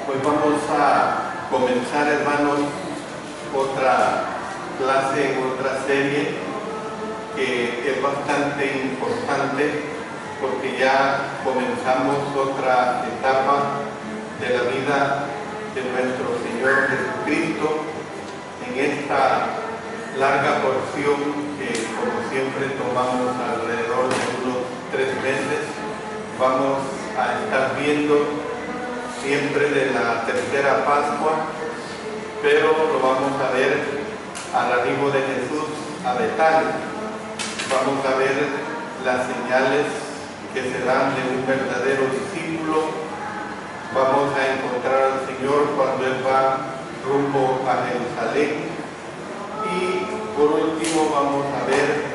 Hoy vamos a comenzar, hermanos, otra clase, otra serie que es bastante importante porque ya comenzamos otra etapa de la vida de nuestro Señor Jesucristo en esta larga porción que, como siempre, tomamos alrededor de unos 3 meses. Vamos a estar viendo siempre de la tercera Pascua, pero lo vamos a ver al arribo de Jesús a Betania. Vamos a ver las señales que se dan de un verdadero discípulo. Vamos a encontrar al Señor cuando Él va rumbo a Jerusalén. Y por último vamos a ver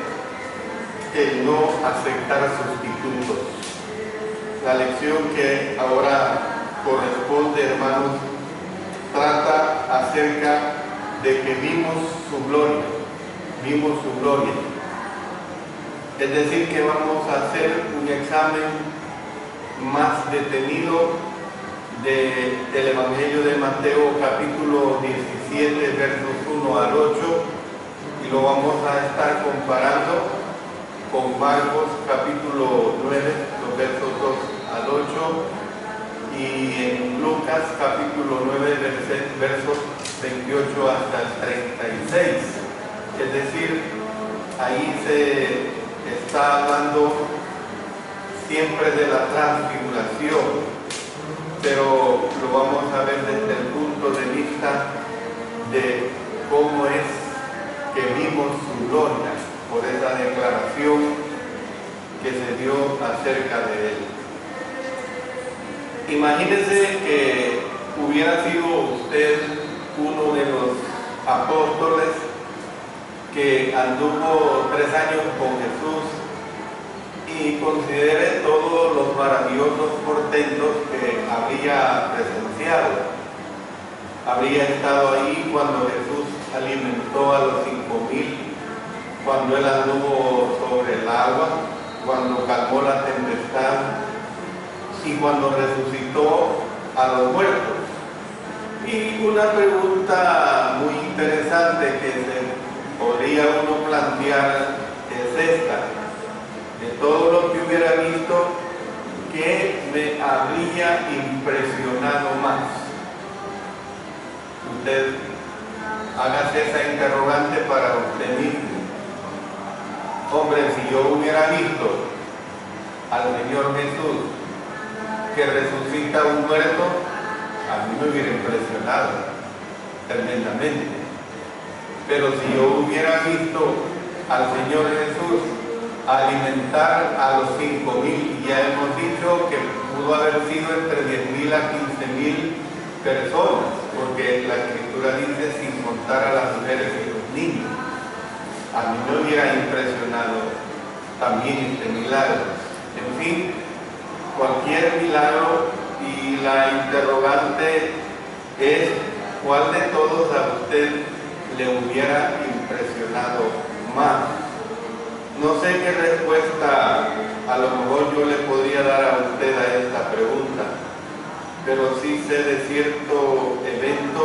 el no aceptar sustitutos. La lección que ahora corresponde, hermanos, trata acerca de que vimos su gloria, Es decir, que vamos a hacer un examen más detenido del Evangelio de Mateo, capítulo 17, versos 1 al 8, y lo vamos a estar comparando con Marcos, capítulo 9, los versos 2 al 8, y en Lucas, capítulo 9, versos 28 hasta el 36. Es decir, ahí se está hablando siempre de la transfiguración, pero lo vamos a ver desde el punto de vista de cómo es que vimos su gloria por esa declaración que se dio acerca de él. Imagínese que hubiera sido usted uno de los apóstoles que anduvo 3 años con Jesús y considere todos los maravillosos portentos que habría presenciado. Habría estado ahí cuando Jesús alimentó a los 5,000, cuando Él anduvo sobre el agua, cuando calmó la tempestad y cuando resucitó a los muertos. Y una pregunta muy interesante que se podría uno plantear es esta: de todo lo que hubiera visto, ¿qué me habría impresionado más? Usted hágase esa interrogante para usted mismo. Hombre, si yo hubiera visto al Señor Jesús que resucita a un muerto, a mí me hubiera impresionado tremendamente. Pero si yo hubiera visto al Señor Jesús alimentar a los 5,000, y ya hemos dicho que pudo haber sido entre 10,000 a 15,000 personas, porque la Escritura dice sin contar a las mujeres y los niños, a mí me hubiera impresionado también este milagro. En fin, cualquier milagro, y la interrogante es: ¿cuál de todos a usted le hubiera impresionado más? No sé qué respuesta a lo mejor yo le podría dar a usted a esta pregunta, pero sí sé de cierto evento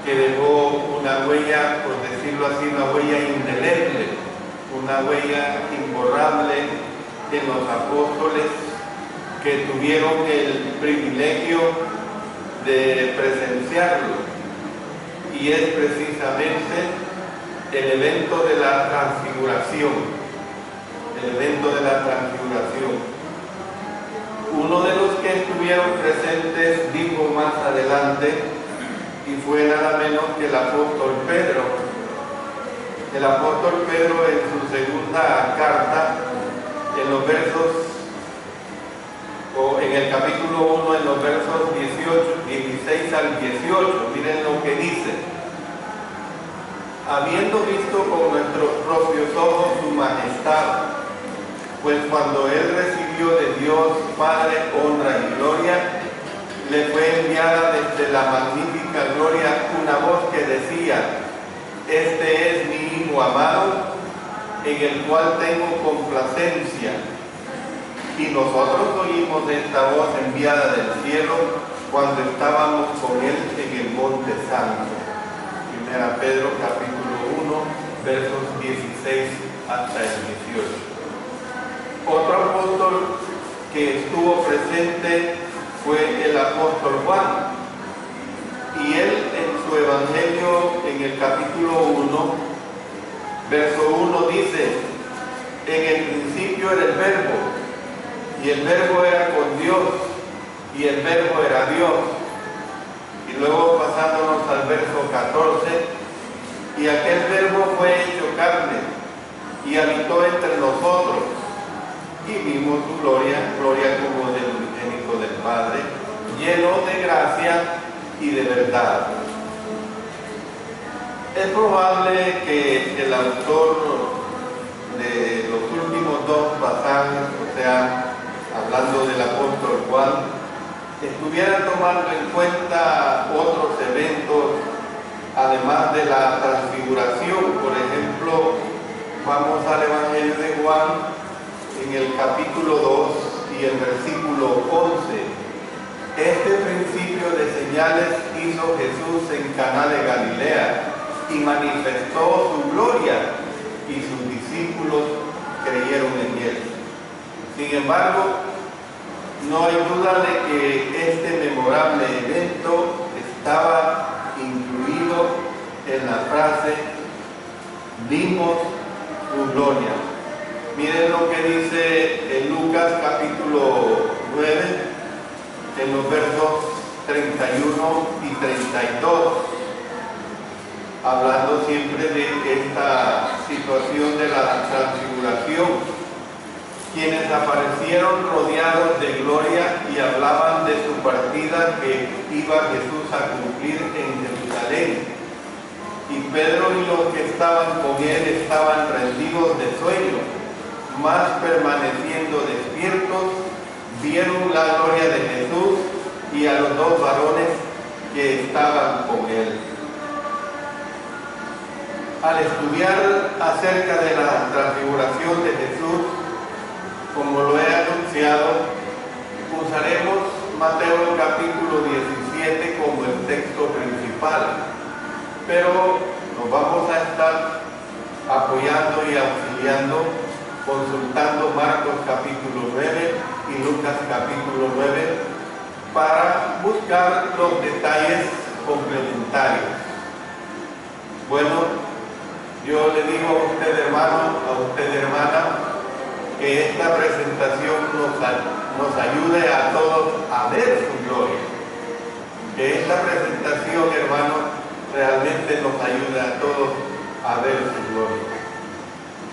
que dejó una huella, por decirlo así, una huella indeleble, una huella imborrable en los apóstoles que tuvieron el privilegio de presenciarlo, y es precisamente el evento de la transfiguración. Uno de los que estuvieron presentes dijo más adelante, y fue nada menos que el apóstol Pedro. El apóstol Pedro, en su segunda carta, en los versos, o en el capítulo 1, en los versos 16 al 18, miren lo que dice: habiendo visto con nuestros propios ojos su majestad, pues cuando Él recibió de Dios Padre honra y gloria, le fue enviada desde la magnífica gloria una voz que decía: este es mi Hijo amado, en el cual tengo complacencia. Y nosotros oímos esta voz enviada del cielo cuando estábamos con Él en el Monte Santo. 1 Pedro capítulo 1, versos 16 hasta el 18. Otro apóstol que estuvo presente fue el apóstol Juan. Y él en su evangelio, en el capítulo 1, verso 1 dice: en el principio era el verbo, y el verbo era con Dios, y el verbo era Dios. Y luego pasándonos al verso 14, y aquel verbo fue hecho carne, y habitó entre nosotros, y vimos su gloria, gloria como del unigénito del Padre, lleno de gracia y de verdad. Es probable que el autor de los últimos dos pasajes, o sea, hablando del apóstol Juan, estuviera tomando en cuenta otros eventos, además de la transfiguración. Por ejemplo, vamos al Evangelio de Juan, en el capítulo 2 y el versículo 11. Este principio de señales hizo Jesús en Caná de Galilea y manifestó su gloria, y sus discípulos creyeron en él. Sin embargo, no hay duda de que este memorable evento estaba incluido en la frase "vimos su gloria". Miren lo que dice en Lucas capítulo 9, en los versos 31 y 32, hablando siempre de esta situación de la transfiguración. Quienes aparecieron rodeados de gloria y hablaban de su partida que iba Jesús a cumplir en Jerusalén. Y Pedro y los que estaban con él estaban rendidos de sueño, mas permaneciendo despiertos, vieron la gloria de Jesús y a los dos varones que estaban con él. Al estudiar acerca de la transfiguración de Jesús, como lo he anunciado, usaremos Mateo capítulo 17 como el texto principal, pero nos vamos a estar apoyando y auxiliando, consultando Marcos capítulo 9 y Lucas capítulo 9 para buscar los detalles complementarios. Bueno, yo le digo a usted, hermano, a usted, hermana, que esta presentación nos ayude a todos a ver su gloria. Que esta presentación, hermano, realmente nos ayude a todos a ver su gloria.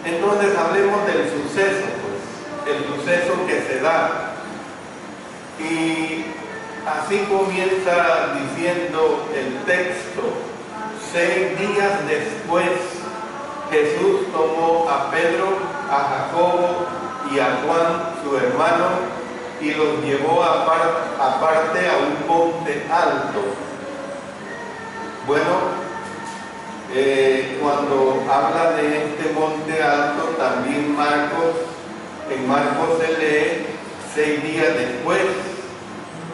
Entonces hablemos del suceso, pues, el suceso que se da. Y así comienza diciendo el texto: 6 días después, Jesús tomó a Pedro, a Jacobo y a Juan, su hermano, y los llevó aparte a un monte alto. Bueno, cuando habla de este monte alto, también en Marcos se lee 6 días después,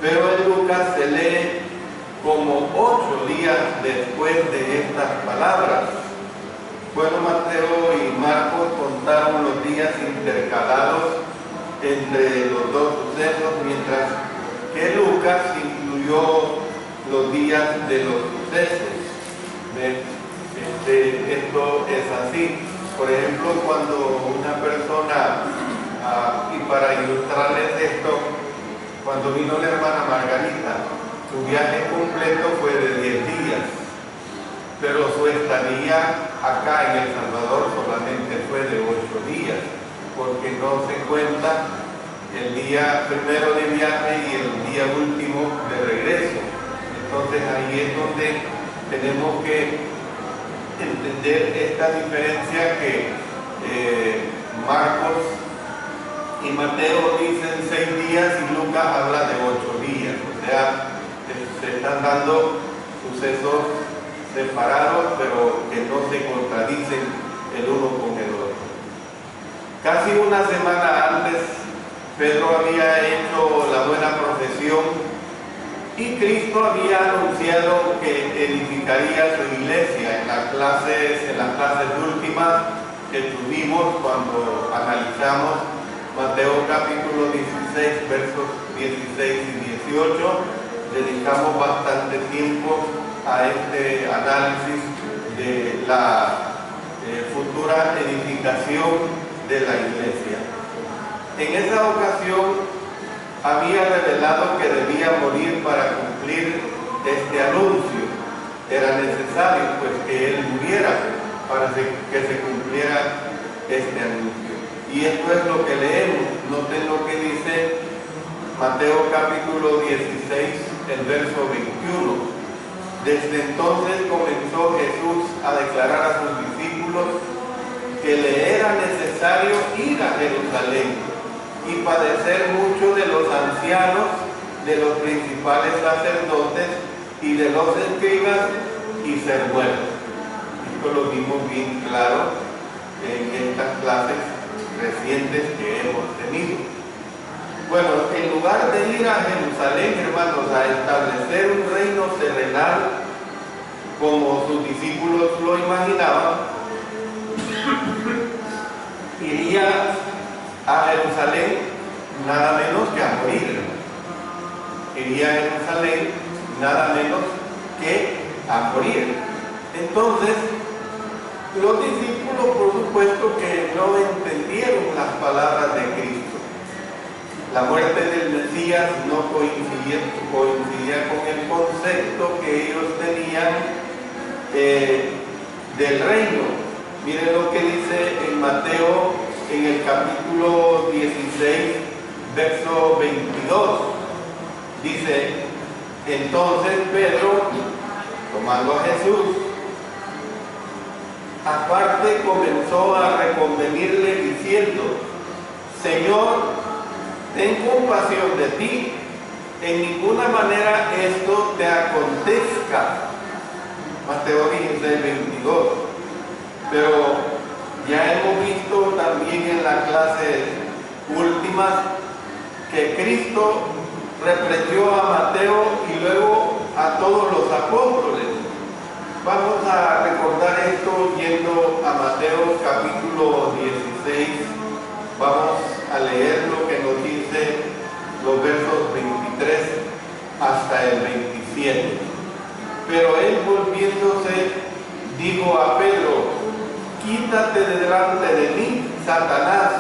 pero en Lucas se lee como 8 días después de estas palabras. Bueno, Mateo y Marcos contaron los días intercalados entre los dos sucesos, mientras que Lucas incluyó los días de los sucesos. Esto es así. Por ejemplo, cuando una persona, y para ilustrarles esto, cuando vino la hermana Margarita, su viaje completo fue de 10 días, pero su estadía acá en El Salvador solamente fue de 8 días, porque no se cuenta el día primero de viaje y el día último de regreso. Entonces ahí es donde tenemos que entender esta diferencia que Marcos y Mateo dicen 6 días y Lucas habla de 8 días. O sea, se están dando sucesos separados, pero que no se contradicen el uno con el otro. Casi una semana antes, Pedro había hecho la buena profesión Y Cristo había anunciado que edificaría su iglesia en las clases últimas que tuvimos cuando analizamos Mateo capítulo 16, versos 16 y 18. Dedicamos bastante tiempo a este análisis de la futura edificación de la iglesia. En esa ocasión había revelado que debía morir para cumplir este anuncio. Era necesario pues que él muriera para que se cumpliera este anuncio. Y esto es lo que leemos. Noten lo que dice Mateo capítulo 16, el verso 21. Desde entonces comenzó Jesús a declarar a sus discípulos que le era necesario ir a Jerusalén y padecer mucho de los ancianos, de los principales sacerdotes y de los escribas, y ser muerto. Esto lo vimos bien claro en estas clases recientes que hemos tenido. Bueno, en lugar de ir a Jerusalén, hermanos, a establecer un reino terrenal como sus discípulos lo imaginaban, iría a Jerusalén nada menos que a morir. Iría a Jerusalén nada menos que a morir. Entonces, los discípulos, por supuesto, que no entendieron las palabras de Cristo. La muerte del Mesías no coincidía con el concepto que ellos tenían del reino. Miren lo que dice en Mateo, en el capítulo 16, verso 22. Dice: entonces Pedro, tomando a Jesús aparte, comenzó a reconvenirle diciendo: Señor, ten compasión de ti, en ninguna manera esto te acontezca. Mateo 16, 22. Pero ya hemos visto también en las clases últimas que Cristo reprendió a Mateo y luego a todos los apóstoles. Vamos a recordar esto yendo a Mateo capítulo 16. Vamos a leer lo que nos dice los versos 23 hasta el 27. Pero él, volviéndose, dijo a Pedro: quítate de delante de mí, Satanás,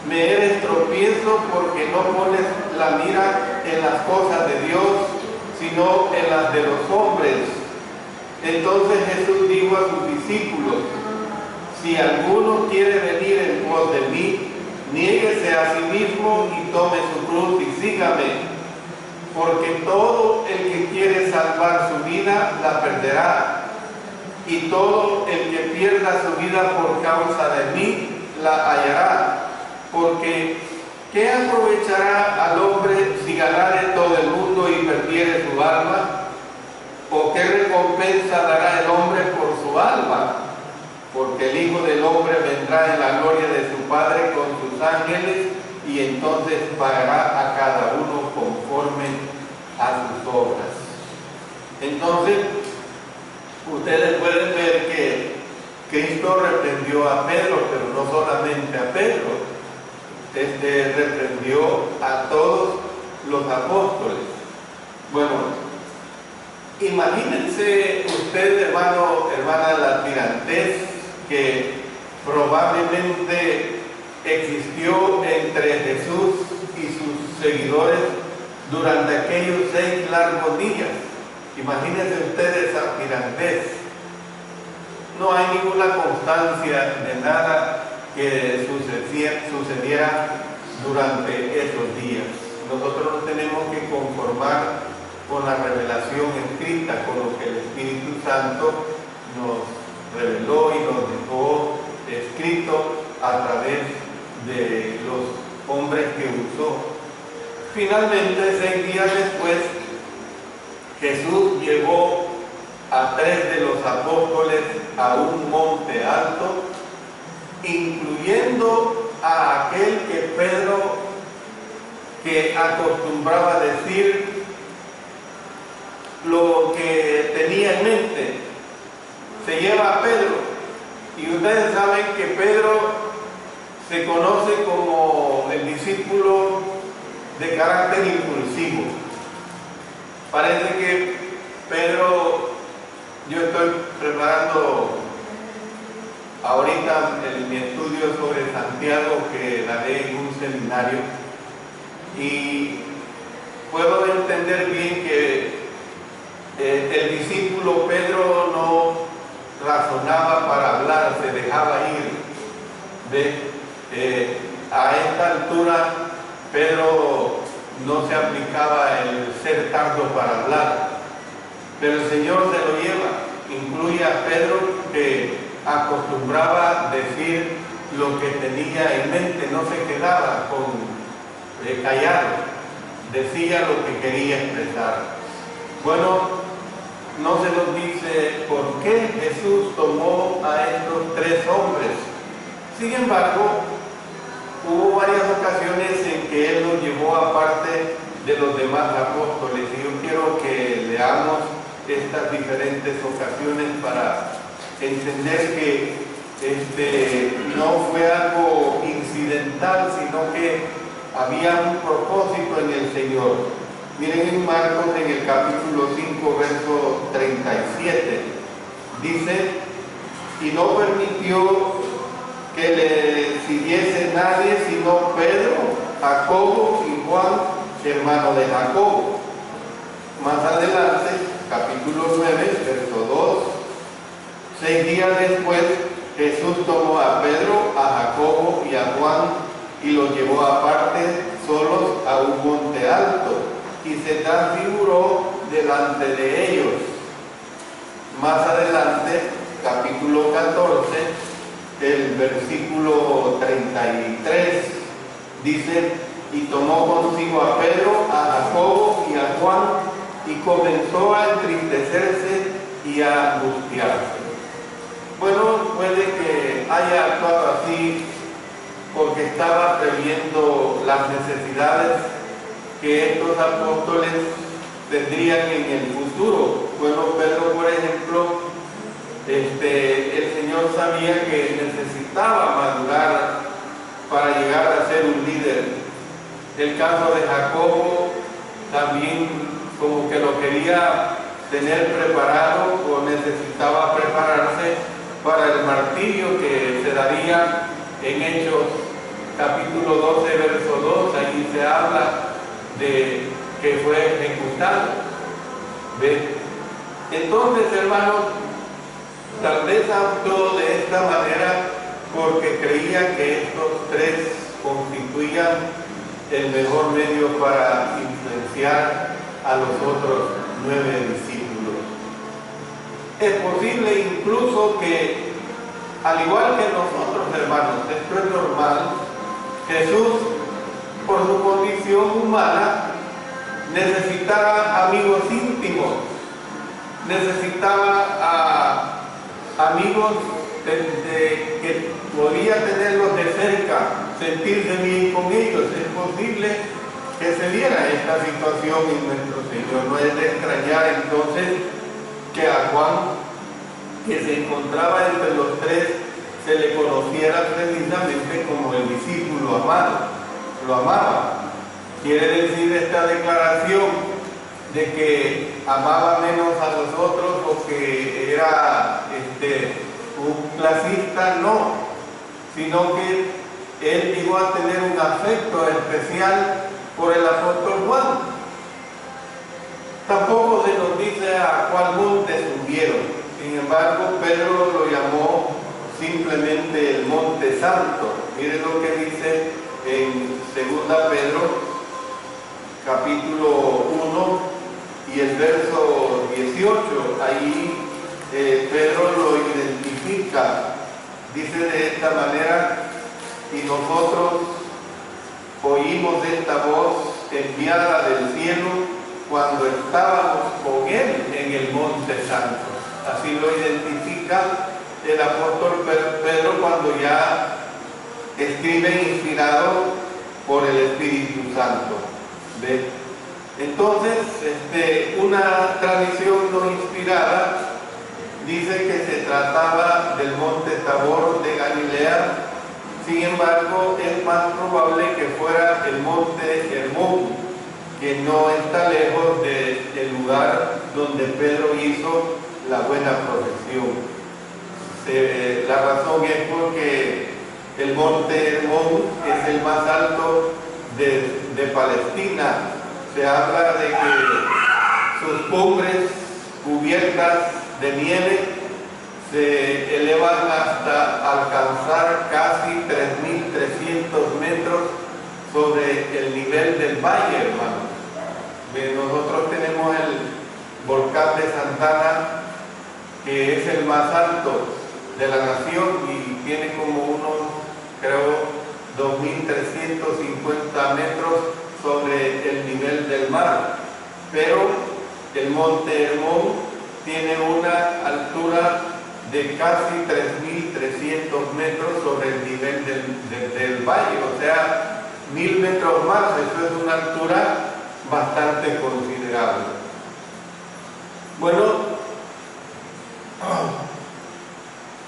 me eres tropiezo porque no pones la mira en las cosas de Dios, sino en las de los hombres. Entonces Jesús dijo a sus discípulos: si alguno quiere venir en pos de mí, niéguese a sí mismo y tome su cruz y sígame. Porque todo el que quiere salvar su vida la perderá, y todo el que pierda su vida por causa de mí la hallará. Porque ¿qué aprovechará al hombre si ganare todo el mundo y perdiere su alma? ¿O qué recompensa dará el hombre por su alma? Porque el Hijo del Hombre vendrá en la gloria de su Padre con sus ángeles, y entonces pagará a cada uno conforme a sus obras. Entonces, ustedes pueden ver que Cristo reprendió a Pedro, pero no solamente a Pedro. Reprendió a todos los apóstoles. Bueno, imagínense usted, hermano, hermana, la tirantez que probablemente existió entre Jesús y sus seguidores durante aquellos 6 largos días. Imagínense ustedes esa tirantez. No hay ninguna constancia de nada que sucediera durante esos días. Nosotros nos tenemos que conformar con la revelación escrita, con lo que el Espíritu Santo nos reveló y nos dejó escrito a través de los hombres que usó. Finalmente, 6 días después, Jesús llevó a 3 de los apóstoles a un monte alto, incluyendo a aquel que Pedro, que acostumbraba decir: se lleva a Pedro. Y ustedes saben que Pedro se conoce como el discípulo de carácter impulsivo. Parece que Pedro, yo estoy preparando ahorita mi estudio sobre Santiago, que daré en un seminario, y puedo entender bien que el discípulo Pedro no razonaba para hablar, se dejaba ir. A esta altura Pedro no se aplicaba el ser tardo para hablar, pero el Señor se lo lleva. Incluye a Pedro, que acostumbraba decir lo que tenía en mente, no se quedaba callado, decía lo que quería expresar. Bueno, no se nos dice por qué Jesús tomó a estos tres hombres. Sin embargo, hubo varias ocasiones en que Él los llevó aparte de los demás apóstoles, y yo quiero que leamos estas diferentes ocasiones para entender que no fue algo incidental, sino que había un propósito en el Señor. Miren en Marcos, en el capítulo 5, verso 37, dice: y no permitió que le siguiese nadie sino Pedro, Jacobo y Juan, hermano de Jacobo. Más adelante, capítulo 9, verso 2, 6 días después, Jesús tomó a Pedro, a Jacobo y a Juan y los llevó aparte, solos, a un monte alto, y se transfiguró delante de ellos. Más adelante, capítulo 14, el versículo 33, dice: y tomó consigo a Pedro, a Jacobo y a Juan, y comenzó a entristecerse y a angustiarse. Bueno, puede que haya actuado así porque estaba previendo las necesidades que estos apóstoles tendrían en el futuro. Bueno, Pedro, por ejemplo, el Señor sabía que necesitaba madurar para llegar a ser un líder. El caso de Jacobo también, como que lo quería tener preparado, o necesitaba prepararse para el martirio que se daría en Hechos capítulo 12, verso 2. Allí se habla de que fue ejecutado. ¿Ve? Entonces, hermanos, tal vez actuó de esta manera porque creía que estos tres constituían el mejor medio para influenciar a los otros 9 discípulos. Es posible incluso que, al igual que nosotros, hermanos, esto es normal, Jesús, por su condición humana, necesitaba amigos íntimos, necesitaba a amigos que podía tenerlos de cerca, sentirse bien con ellos. Es posible que se diera esta situación en nuestro Señor. No es de extrañar entonces que a Juan, que se encontraba entre los tres, se le conociera precisamente como el discípulo amado. Lo amaba. Quiere decir esta declaración de que amaba menos a los otros o que era un clasista, no, sino que él llegó a tener un afecto especial por el apóstol Juan. Tampoco se nos dice a cuál monte subieron. Sin embargo, Pedro lo llamó simplemente el Monte Santo. Miren lo que dice en 2 Pedro, capítulo 1 y el verso 18. Ahí Pedro lo identifica. Dice de esta manera: y nosotros oímos esta voz enviada del cielo cuando estábamos con él en el Monte Santo. Así lo identifica el apóstol Pedro cuando ya escribe inspirado por el Espíritu Santo. ¿Ve? Entonces, una tradición no inspirada dice que se trataba del monte Tabor de Galilea. Sin embargo, es más probable que fuera el monte Hermón, que no está lejos del lugar donde Pedro hizo la buena profesión. La razón es porque el monte Hermón es el más alto de Palestina. Se habla de que sus cumbres cubiertas de nieve se elevan hasta alcanzar casi 3.300 metros sobre el nivel del valle, hermano. Nosotros tenemos el volcán de Santana, que es el más alto de la nación y tiene como unos, creo, 2.350 metros sobre el nivel del mar. Pero el monte Hermón tiene una altura de casi 3.300 metros sobre el nivel del valle, o sea, 1.000 metros más. Eso es una altura bastante considerable. Bueno,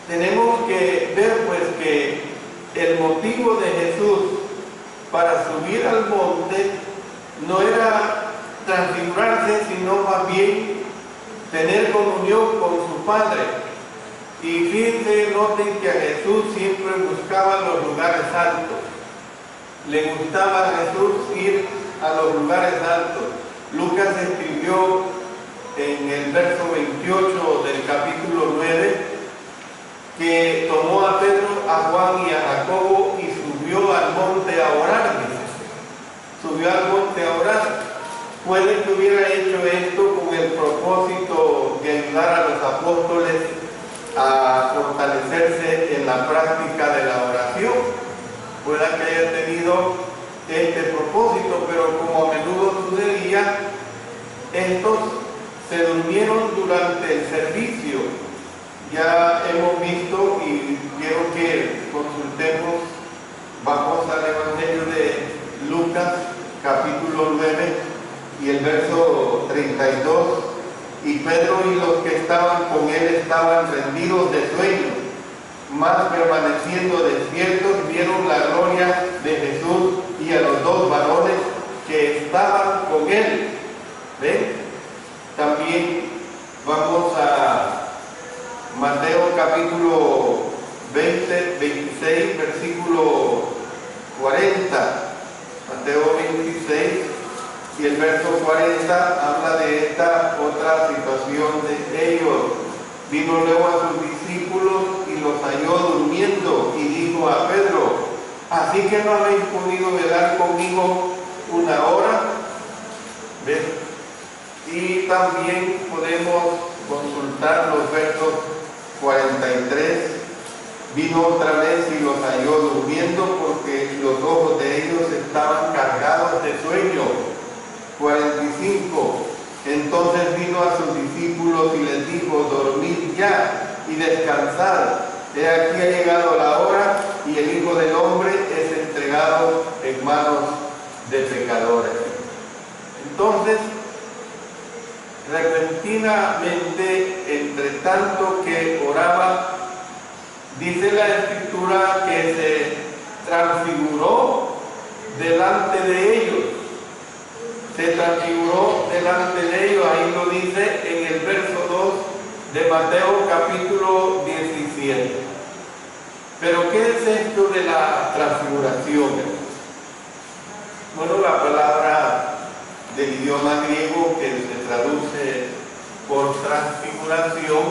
tenemos que ver pues que el motivo de Jesús para subir al monte no era transfigurarse, sino más bien tener comunión con su Padre. Y fíjense, noten que a Jesús siempre buscaba los lugares altos. Le gustaba a Jesús ir a los lugares altos. Lucas escribió en el verso 28 del capítulo 9 que tomó a Pedro, a Juan y a Jacobo y subió al monte a orar, dice. Subió al monte a orar. Puede que hubiera hecho esto con el propósito de ayudar a los apóstoles a fortalecerse en la práctica de la oración. Puede que haya tenido este propósito, pero como a menudo sucedía, estos se durmieron durante el servicio. Ya hemos visto y quiero que consultemos, vamos al Evangelio de Lucas, capítulo 9 y el verso 32. Y Pedro y los que estaban con él estaban rendidos de sueño, mas permaneciendo despiertos vieron la gloria de Jesús y a los dos varones que estaban con él. ¿Ven? También vamos a Mateo capítulo 26, versículo 40. Mateo 26 y el verso 40 habla de esta otra situación de ellos. Vino luego a sus discípulos y los halló durmiendo y dijo a Pedro: ¿así que no habéis podido velar conmigo una hora? ¿Ven? Y también podemos consultar los versos 43. Vino otra vez y los halló durmiendo porque los ojos de ellos estaban cargados de sueño. 45. Entonces vino a sus discípulos y les dijo: dormid ya y descansad. He aquí ha llegado la hora y el Hijo del Hombre es entregado en manos de pecadores. Entonces, repentinamente, entre tanto que oraba, dice la Escritura que se transfiguró delante de ellos. Se transfiguró delante de ellos, ahí lo dice en el verso 2 de Mateo capítulo 17. Pero ¿qué es esto de la transfiguración? Bueno, la palabra del idioma griego que se traduce por transfiguración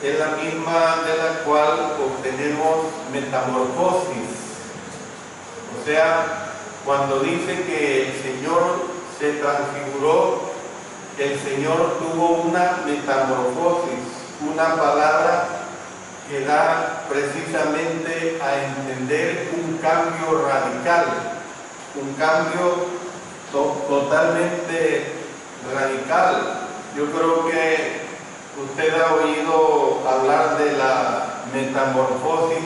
es la misma de la cual obtenemos metamorfosis. O sea, cuando dice que el Señor se transfiguró, el Señor tuvo una metamorfosis, una palabra que da precisamente a entender un cambio radical, un cambio totalmente radical. Yo creo que usted ha oído hablar de la metamorfosis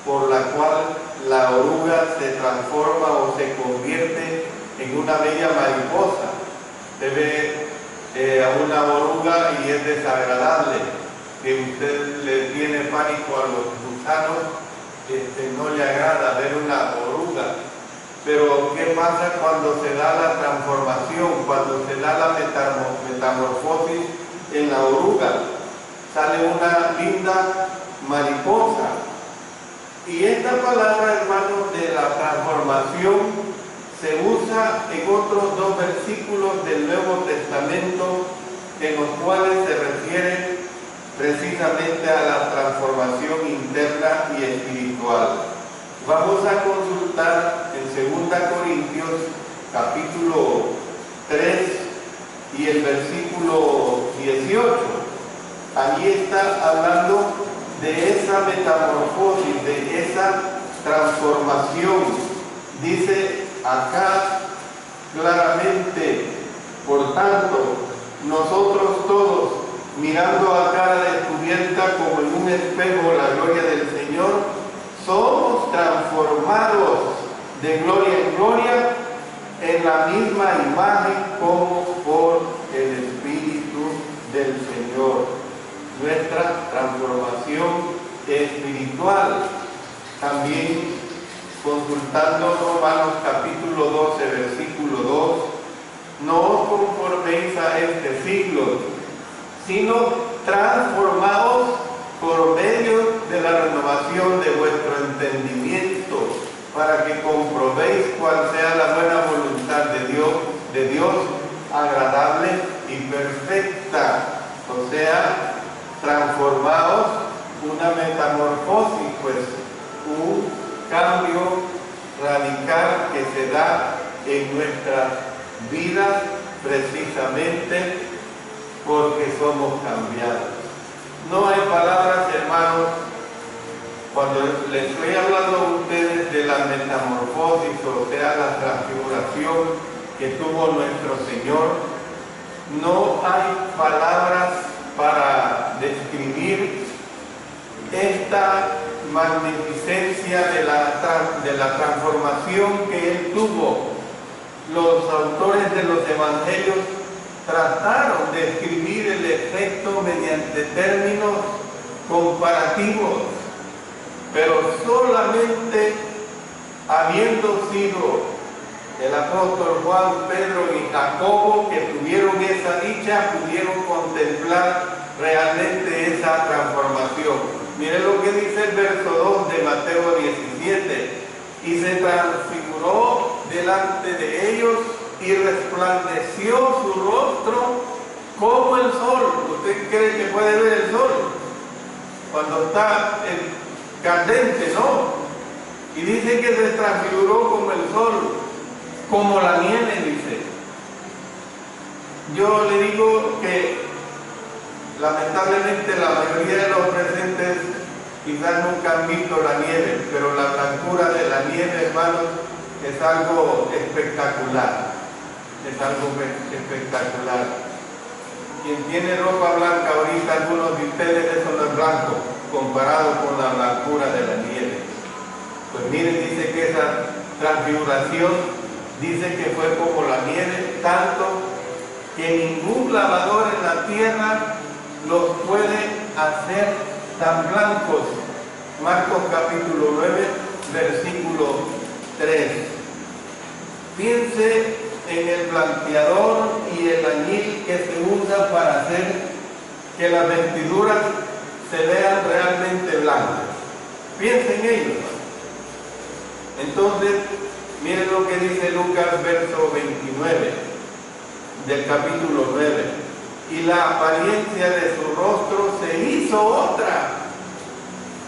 por la cual la oruga se transforma o se convierte en una bella mariposa. Usted ve a una oruga y es desagradable, que usted le tiene pánico a los gusanos, no le agrada ver una oruga. Pero ¿qué pasa cuando se da la transformación, cuando se da la metamorfosis en la oruga? Sale una linda mariposa. Y esta palabra, hermanos, de la transformación se usa en otros dos versículos del Nuevo Testamento en los cuales se refiere precisamente a la transformación interna y espiritual. Vamos a consultar en 2 Corintios capítulo 3 y el versículo 18. Allí está hablando de esa metamorfosis, de esa transformación. Dice acá claramente: por tanto, nosotros todos, mirando a cara descubierta como en un espejo la gloria del Señor, somos transformados de gloria en gloria en la misma imagen como por el Espíritu del Señor. Nuestra transformación espiritual. También consultando Romanos capítulo 12, versículo 2, no os conforméis a este siglo, sino transformaos por medio de la renovación de vuestro entendimiento, para que comprobéis cuál sea la buena voluntad de Dios, agradable y perfecta. O sea, transformaos, una metamorfosis, pues un cambio radical que se da en nuestras vidas precisamente porque somos cambiados. No hay palabras, hermanos, cuando les estoy hablando a ustedes de la metamorfosis, o sea, la transfiguración que tuvo nuestro Señor, no hay palabras para describir esta magnificencia de la transformación que Él tuvo. Los autores de los evangelios trataron de escribir el efecto mediante términos comparativos, pero solamente habiendo sido el apóstol Juan, Pedro y Jacobo, que tuvieron esa dicha, pudieron contemplar realmente esa transformación. Miren lo que dice el verso 2 de Mateo 17: y se transfiguró delante de ellos y resplandeció su rostro como el sol. ¿Usted cree que puede ver el sol cuando está candente? No. Y dice que se transfiguró como el sol, como la nieve, dice. Yo le digo que lamentablemente la mayoría de los presentes quizás nunca han visto la nieve, pero la blancura de la nieve, hermanos, es algo espectacular. Es algo espectacular. Quien tiene ropa blanca ahorita, algunos de ustedes, eso no es blanco comparado con la blancura de la nieve. Pues miren, dice que esa transfiguración, dice que fue como la nieve, tanto que ningún lavador en la tierra los puede hacer tan blancos. Marcos capítulo 9, versículo 3. Piense en el blanqueador y el añil que se usa para hacer que las vestiduras se vean realmente blancas. Piense en ello. Entonces, miren lo que dice Lucas, verso 29 del capítulo 9. Y la apariencia de su rostro se hizo otra,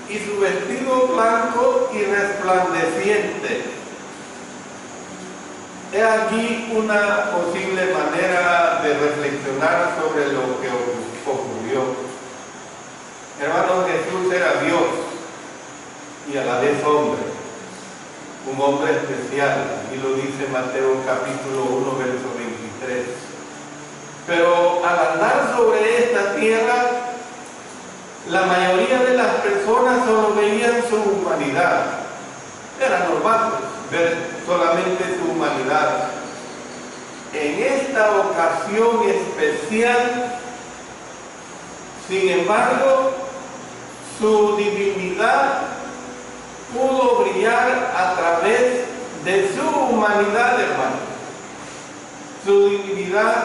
y su vestido blanco y resplandeciente. He aquí una posible manera de reflexionar sobre lo que ocurrió. Hermano, Jesús era Dios y a la vez hombre, un hombre especial, y lo dice Mateo capítulo 1, verso 23. Pero al andar sobre esta tierra, la mayoría de las personas solo veían su humanidad. Era normal ver solamente su humanidad. En esta ocasión especial, Sin embargo, su divinidad pudo brillar a través de su humanidad, hermano. Su divinidad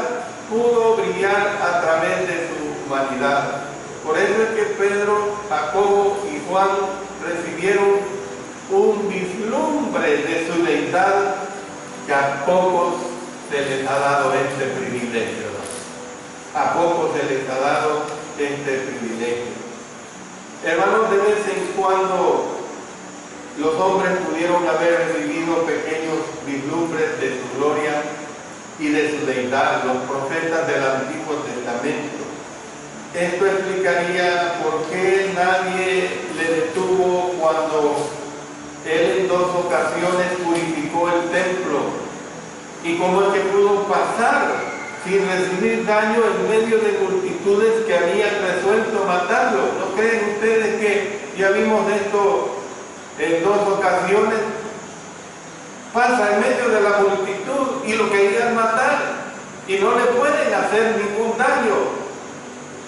pudo brillar a través de su humanidad. Por eso es que Pedro, Jacobo y Juan recibieron un vislumbre de su deidad, que a pocos se les ha dado este privilegio. A pocos se les ha dado este privilegio. Hermanos, de vez en cuando los hombres pudieron haber recibido pequeños vislumbres de su gloria y de su deidad, los profetas del Antiguo Testamento. Esto explicaría por qué nadie le detuvo cuando él en 2 ocasiones purificó el templo, y cómo es que pudo pasar sin recibir daño en medio de multitudes que habían resuelto matarlo. ¿No creen ustedes que ya vimos esto en 2 ocasiones? Pasa en medio de la multitud y lo querían matar y no le pueden hacer ningún daño.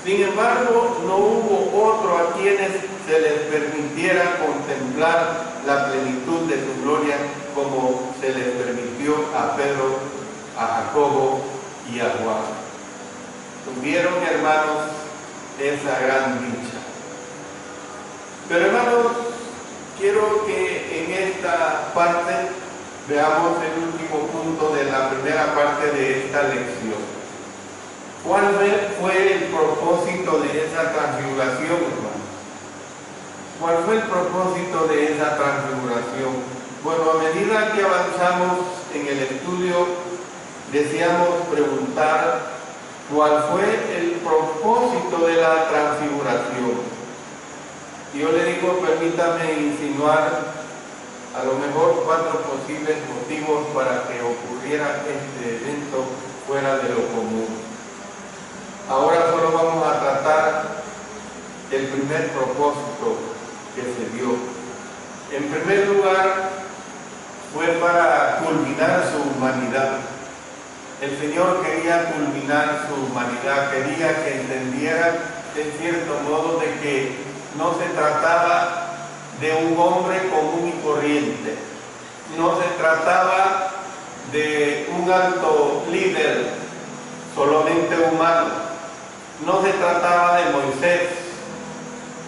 Sin embargo, no hubo otro a quienes se les permitiera contemplar la plenitud de su gloria como se les permitió a Pedro, a Jacobo y a Juan. Tuvieron, hermanos, esa gran dicha. Pero, hermanos, quiero que en esta parte veamos el último punto de la primera parte de esta lección. ¿Cuál fue el propósito de esa transfiguración, hermanos? ¿Cuál fue el propósito de esa transfiguración? Bueno, a medida que avanzamos en el estudio, deseamos preguntar cuál fue el propósito de la transfiguración. Y yo le digo, permítame insinuar a lo mejor 4 posibles motivos para que ocurriera este evento fuera de lo común. Ahora solo vamos a tratar el primer propósito que se dio. En primer lugar, fue para culminar su humanidad. El Señor quería culminar su humanidad, quería que entendiera en cierto modo de que no se trataba de un hombre común y corriente, no se trataba de un alto líder solamente humano, no se trataba de Moisés,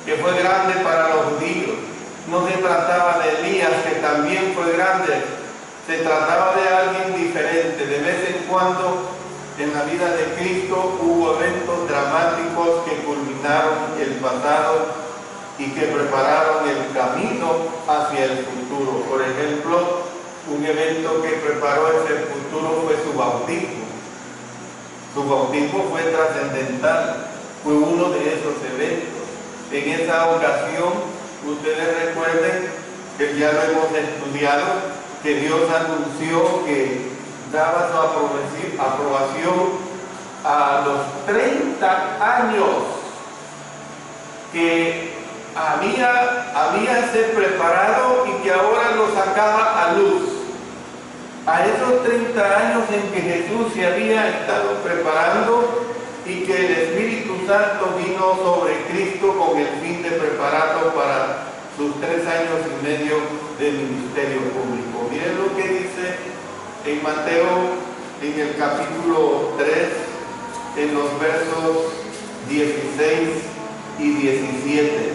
que fue grande para los judíos, no se trataba de Elías, que también fue grande, se trataba de alguien diferente. De vez en cuando en la vida de Cristo hubo eventos dramáticos que culminaron el pasado y que prepararon el camino hacia el futuro. Por ejemplo, un evento que preparó ese futuro fue su bautismo. Su bautismo fue trascendental, fue uno de esos eventos. En esa ocasión, ustedes recuerden que ya lo hemos estudiado, que Dios anunció que daba su aprobación a los 30 años que había ser preparado y que ahora lo sacaba a luz. A esos 30 años en que Jesús se había estado preparando y que el Espíritu Santo vino sobre Cristo con el fin de prepararlo para sus 3 años y medio de ministerio público. Miren lo que dice en Mateo, en el capítulo 3, en los versos 16 y 17.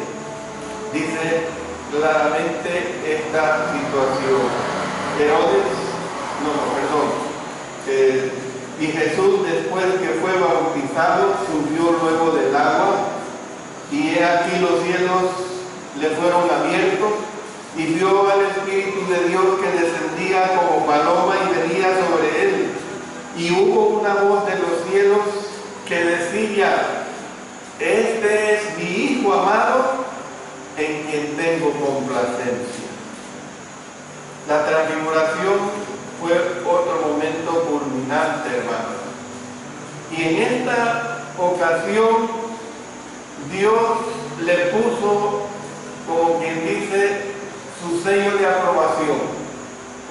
Dice claramente esta situación. Y Jesús, después que fue bautizado, subió luego del agua, y he aquí los cielos le fueron abiertos, y vio al Espíritu de Dios que descendía como paloma y venía sobre él. Y hubo una voz de los cielos que decía: este es mi Hijo amado, en quien tengo complacencia. La transfiguración fue otro momento culminante, hermanos. Y en esta ocasión, Dios le puso, como quien dice, su sello de aprobación.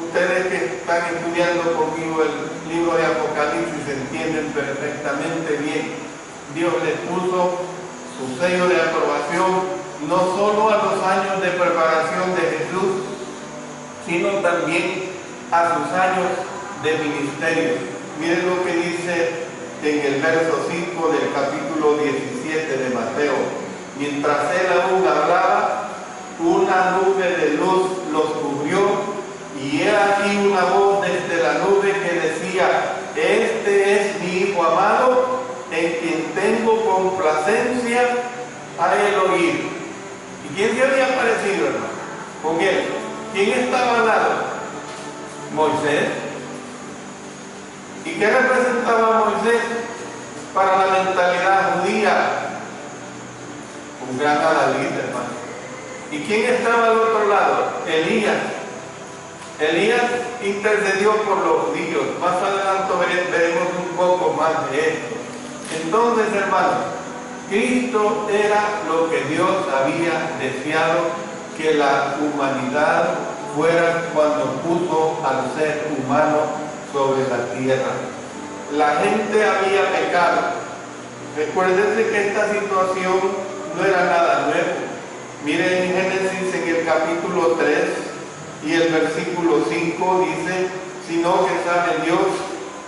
Ustedes que están estudiando conmigo el libro de Apocalipsis entienden perfectamente bien. Dios les puso su sello de aprobación, no solo a los años de preparación de Jesús, sino también a sus años de ministerio. Miren lo que dice en el verso 5 del capítulo 17 de Mateo. Mientras él aún hablaba, una nube de luz los cubrió, y he aquí una voz desde la nube que decía: este es mi Hijo amado, en quien tengo complacencia, a él oír. ¿Y quién se había aparecido, hermano? Con él. ¿Quién estaba al lado? Moisés. ¿Y qué representaba Moisés para la mentalidad judía? Un gran adalid, hermano. ¿Y quién estaba al otro lado? Elías. Elías intercedió por los judíos. Más adelante veremos un poco más de esto. Entonces, hermano, Cristo era lo que Dios había deseado que la humanidad fuera cuando puso al ser humano sobre la tierra. La gente había pecado. Recuérdense que esta situación no era nada nuevo. Miren en Génesis, en el capítulo 3 y el versículo 5 dice: sino que sabe Dios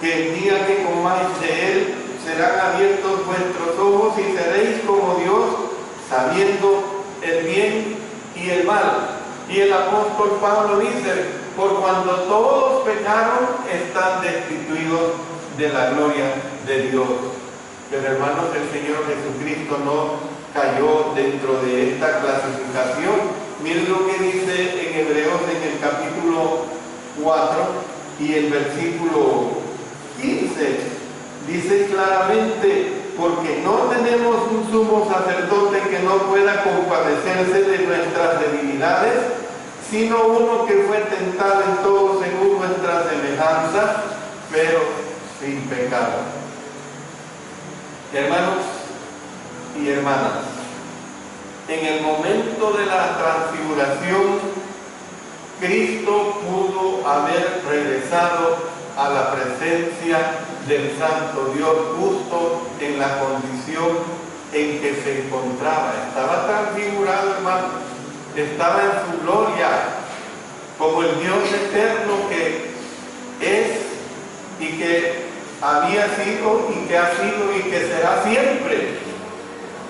que el día que comáis de él serán abiertos vuestros ojos y seréis como Dios, sabiendo el bien y el mal. Y el apóstol Pablo dice: por cuando todos pecaron, están destituidos de la gloria de Dios. Pero hermanos, el Señor Jesucristo no cayó dentro de esta clasificación. Miren lo que dice en Hebreos, en el capítulo 4 y el versículo 15. Dice claramente: porque no tenemos un sumo sacerdote que no pueda compadecerse de nuestras debilidades, sino uno que fue tentado en todo según nuestra semejanza, pero sin pecado. Hermanos y hermanas, en el momento de la transfiguración, Cristo pudo haber regresado a la presencia del Santo Dios justo en la condición en que se encontraba. Estaba transfigurado, hermano, estaba en su gloria como el Dios eterno que es y que había sido y que ha sido y que será siempre.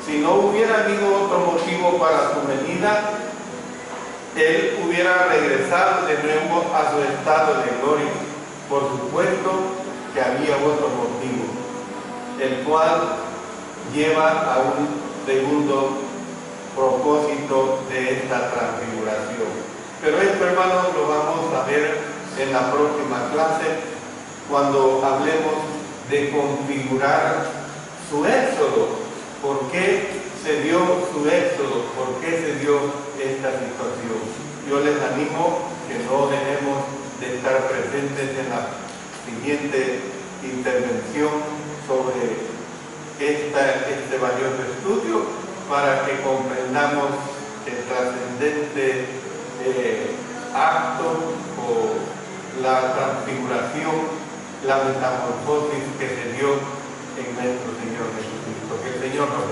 Si no hubiera habido otro motivo para su venida, él hubiera regresado de nuevo a su estado de gloria. Por supuesto que había otro motivo, el cual lleva a un segundo propósito de esta transfiguración. Pero esto, hermanos, lo vamos a ver en la próxima clase, cuando hablemos de configurar su éxodo. ¿Por qué se dio su éxodo? ¿Por qué se dio esta situación? Yo les animo que no dejemos de estar presentes en la siguiente intervención sobre este valioso estudio, para que comprendamos el trascendente acto o la transfiguración, la metamorfosis que se dio en nuestro Señor Jesucristo. Que el Señor nos